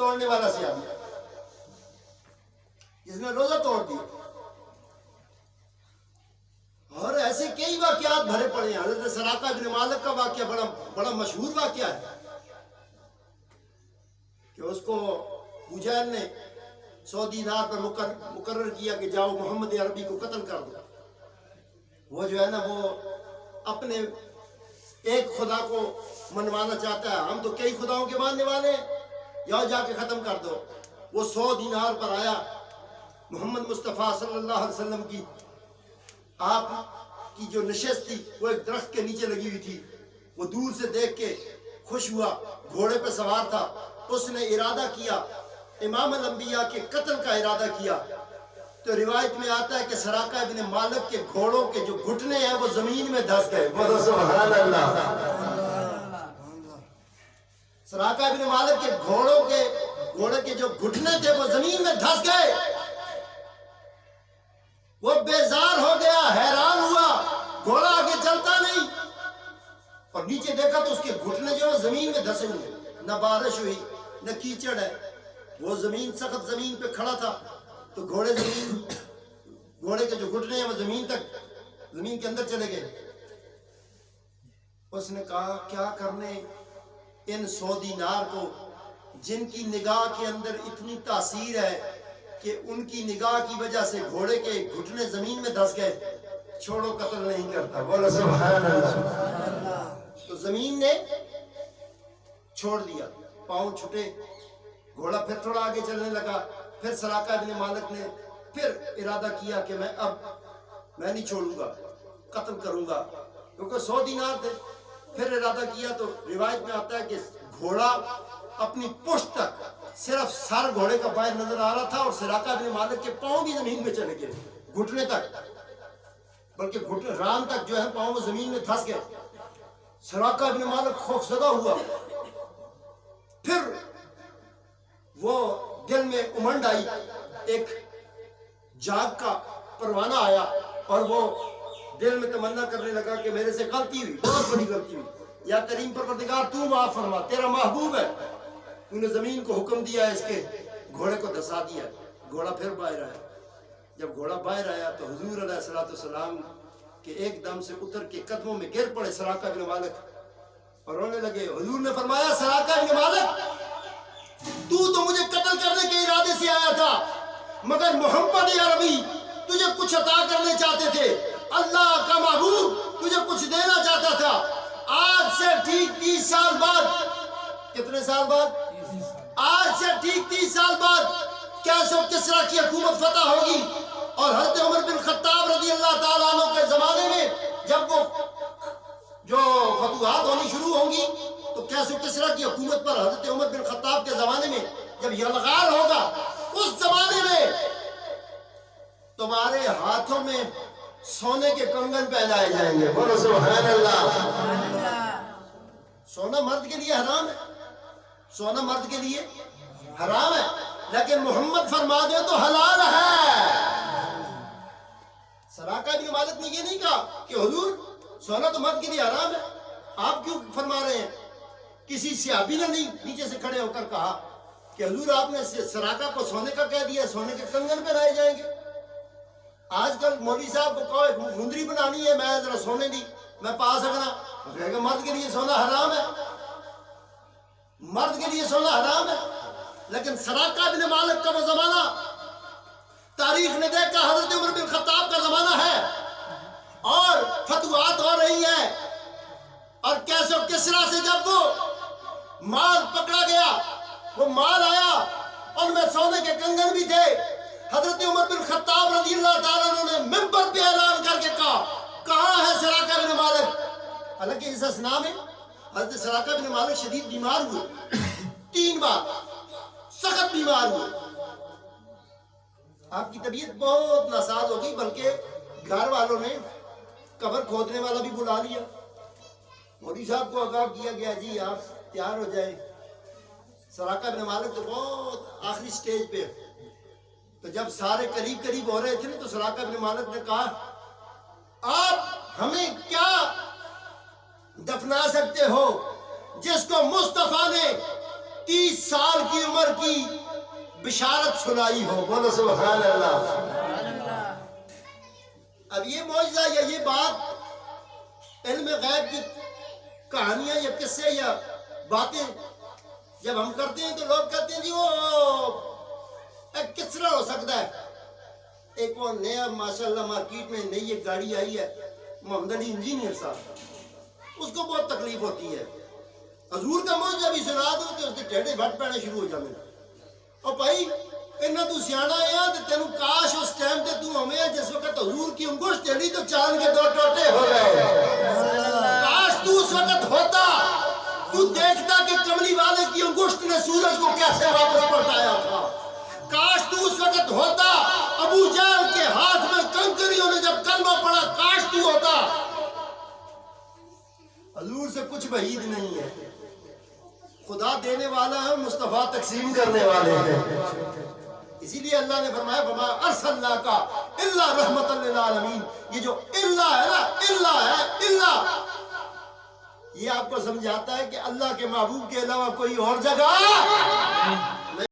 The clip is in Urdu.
توڑنے والا صحابی، جس نے روزہ توڑ دیا. اور ایسے کئی واقعات بھرے پڑے ہیں. حضرت سراقہ بن مالک کا واقعہ بڑا مشہور واقعہ ہے کہ اس کو ابو جہل نے 100 دینار پر مقرر کیا کہ جاؤ محمد عربی کو قتل کر دو. وہ جو ہے نا وہ اپنے ایک خدا کو منوانا چاہتا ہے. ہم تو کئی خداؤں کے ماننے والے ہیں، جاؤ جا کے ختم کر دو. وہ 100 دینار پر آیا. محمد مصطفیٰ صلی اللہ علیہ وسلم کی آپ کی جو نشست تھی وہ ایک درخت کے نیچے لگی ہوئی تھی. وہ دور سے دیکھ کے خوش ہوا، گھوڑے پہ سوار تھا. اس نے ارادہ کیا، امام الانبیاء کے قتل کا ارادہ کیا. تو روایت میں آتا ہے کہ سراقہ بن مالک کے گھوڑوں کے جو گھٹنے ہیں وہ زمین میں دھس گئے. سبحان اللہ. سراقہ بن مالک کے گھوڑے کے جو گھٹنے تھے وہ زمین میں دھس گئے. وہ بیزار ہو گیا، حیران ہوا، گھوڑا آگے چلتا نہیں. اور نیچے دیکھا تو اس کے گھٹنے جو زمین میں دھسے ہوئے. نہ بارش ہوئی نہ کیچڑ ہے، وہ زمین سخت زمین پہ کھڑا تھا. تو گھوڑے کے جو گھٹنے ہیں وہ زمین کے اندر چلے گئے. اس نے کہا کیا کرنے ان 100 دینار کو جن کی نگاہ کے اندر اتنی تاثیر ہے کہ ان کی نگاہ کی وجہ سے گھوڑے کے گھٹنے زمین میں دھس گئے. چھوڑو قتل نہیں کرتا. بولو سبحان اللہ. تو زمین نے چھوڑ دیا، پاؤں چھٹے، گھوڑا پھر تھوڑا آگے چلنے لگا. پھر سراقہ بن مالک نے پھر ارادہ کیا کہ میں نہیں چھوڑوں گا، قتل کروں گا، کیونکہ 100 دینار تھے. پھر ارادہ کیا تو روایت میں آتا ہے کہ گھوڑا اپنی پشت تک، صرف سر گھوڑے کا باہر نظر آ رہا تھا اور سراقہ بن مالک کے پاؤں بھی زمین میں چلے گئے، گھٹنے تک، بلکہ ران تک جو ہے پاؤں وہ زمین میں دھس گئے. سراقہ بن مالک خوفزدہ ہوا. پھر وہ دل میں امنڈ آئی، ایک جاگ کا پروانہ آیا اور وہ دل میں تمنا کرنے لگا کہ میرے سے غلطی ہوئی، بہت بڑی غلطی ہوئی. یا کریم پروردگار تو معاف فرما، تیرا محبوب ہے، تو نے زمین کو حکم دیا ہے اس کے گھوڑے کو دھسا دیا. گھوڑا پھر باہر آیا. جب گھوڑا باہر آیا تو حضور علیہ السلام کے ایک دم سے اتر کے قدموں میں گر پڑے سراقہ بن مالک اور رونے لگے. حضور نے فرمایا سراقہ بن مالک تو مجھے قتل کرنے کے ارادے سے آیا تھا، مگر محمد عربی تجھے کچھ عطا کرنے چاہتے تھے. اللہ کا محبوب تجھے کچھ دینا چاہتا تھا. آج سے ٹھیک 30 سال بعد، کتنے سال بعد؟ آج سے ٹھیک 30 سال بعد کیسر و کسریٰ کی حکومت فتح ہوگی. اور حضرت عمر بن خطاب رضی اللہ تعالیٰ عنہ کے زمانے میں جب وہ جو فتوحات ہونی شروع ہوں گی تو کیسر و کسریٰ کی حکومت پر حضرت عمر بن خطاب کے زمانے میں جب یلغار ہوگا، اس زمانے میں تمہارے ہاتھوں میں سونے کے کنگن پہنائے جائیں گے. بولو سبحان اللہ. سونا مرد کے لیے حرام ہے، سونا مرد کے لیے حرام ہے، لیکن محمد فرما دے تو حلال ہے. سراقہ بن مالک نے یہ نہیں کہا کہ حضور سونا تو مرد کے لیے حرام ہے، آپ کیوں فرما رہے ہیں. کسی صحابی نے نہیں نیچے سے کھڑے ہو کر کہا کہ حضور آپ نے سراقہ کو سونے کا کہہ دیا، سونے کے کنگن پہنائے جائیں گے. آج کل مولوی صاحب کو کہو مندری بنانی ہے، میں ذرا سونے دی میں پا سکنا، کہے گا مرد کے لیے سونا حرام ہے، مرد کے لیے سونا حرام ہے. لیکن سراقہ بن مالک کا وہ زمانہ تاریخ نے دیکھا حضرت عمر بن خطاب کا زمانہ ہے اور فتوحات ہو رہی ہیں. اور کیسے و کسریٰ سے جب وہ مال پکڑا گیا، وہ مال آیا، ان میں سونے کے کنگن بھی تھے. حضرت عمر بن خطاب رضی اللہ تعالیٰ عنہ نے منبر پہ اعلان کر کے کہا کہاں ہے سراقہ بن مالک. حالانکہ اس اسنا میں حضرت سراقہ بن مالک شدید بیمار ہوئے، 3 بار سخت بیمار ہوئے. آپ کی طبیعت بہت ناساز ہو گئی، بلکہ گھر والوں نے قبر کھودنے والا بھی بلا لیا. مولوی صاحب کو آگاہ کیا گیا جی آپ تیار ہو جائیں. سراقہ بن مالک تو بہت آخری سٹیج پہ. تو جب سارے قریب ہو رہے تھے تو سراقہ بن مالک نے کہا آپ ہمیں کیا دفنا سکتے ہو جس کو مصطفیٰ نے 30 سال کی عمر کی بشارت سنائی ہو. بولو سبحان اللہ. اب یہ معجزہ یا یہ بات علم غیب کی کہانیاں یا قصے یا باتیں جب ہم کرتے ہیں تو لوگ کہتے ہیں جی وہ کس طرح ہو سکتا ہے. ایک وہ نیا ماشاءاللہ مارکیٹ میں نئی ایک گاڑی آئی ہے محمد علی انجینئر صاحب, اس کو بہت تکلیف ہوتی ہے. حضور کا معجزہ بھی سنا دو تو اس کے ٹیڑے بھٹ پینے شروع ہو جانے. اور بھائی انہاں تو سیانا ہے تے تینوں کاش اس ٹائم تے تو ہمیں جس وقت حضور کی انگشت چلی تو چاند کے 2 ٹوٹے ہو گئے. کاش تو اس وقت ہوتا, تو دیکھتا کہ کملی والے کی انگشت نے سورج کو کیسے واپس پلٹایا تھا. کاش تو اس وقت ہوتا, ابو جہل کے ہاتھ میں کنکریوں نے جب کلمہ پڑا, کاش تو ہوتا. حضور سے کچھ بعید نہیں ہے. خدا دینے والا ہے, مصطفیٰ تقسیم کرنے والے ہیں. اسی لیے اللہ نے فرمایا وما ارسلناک الا رحمۃ للعالمین. یہ جو اللہ ہے نا, اللہ ہے, اللہ, یہ آپ کو سمجھاتا ہے کہ اللہ کے محبوب کے علاوہ کوئی اور جگہ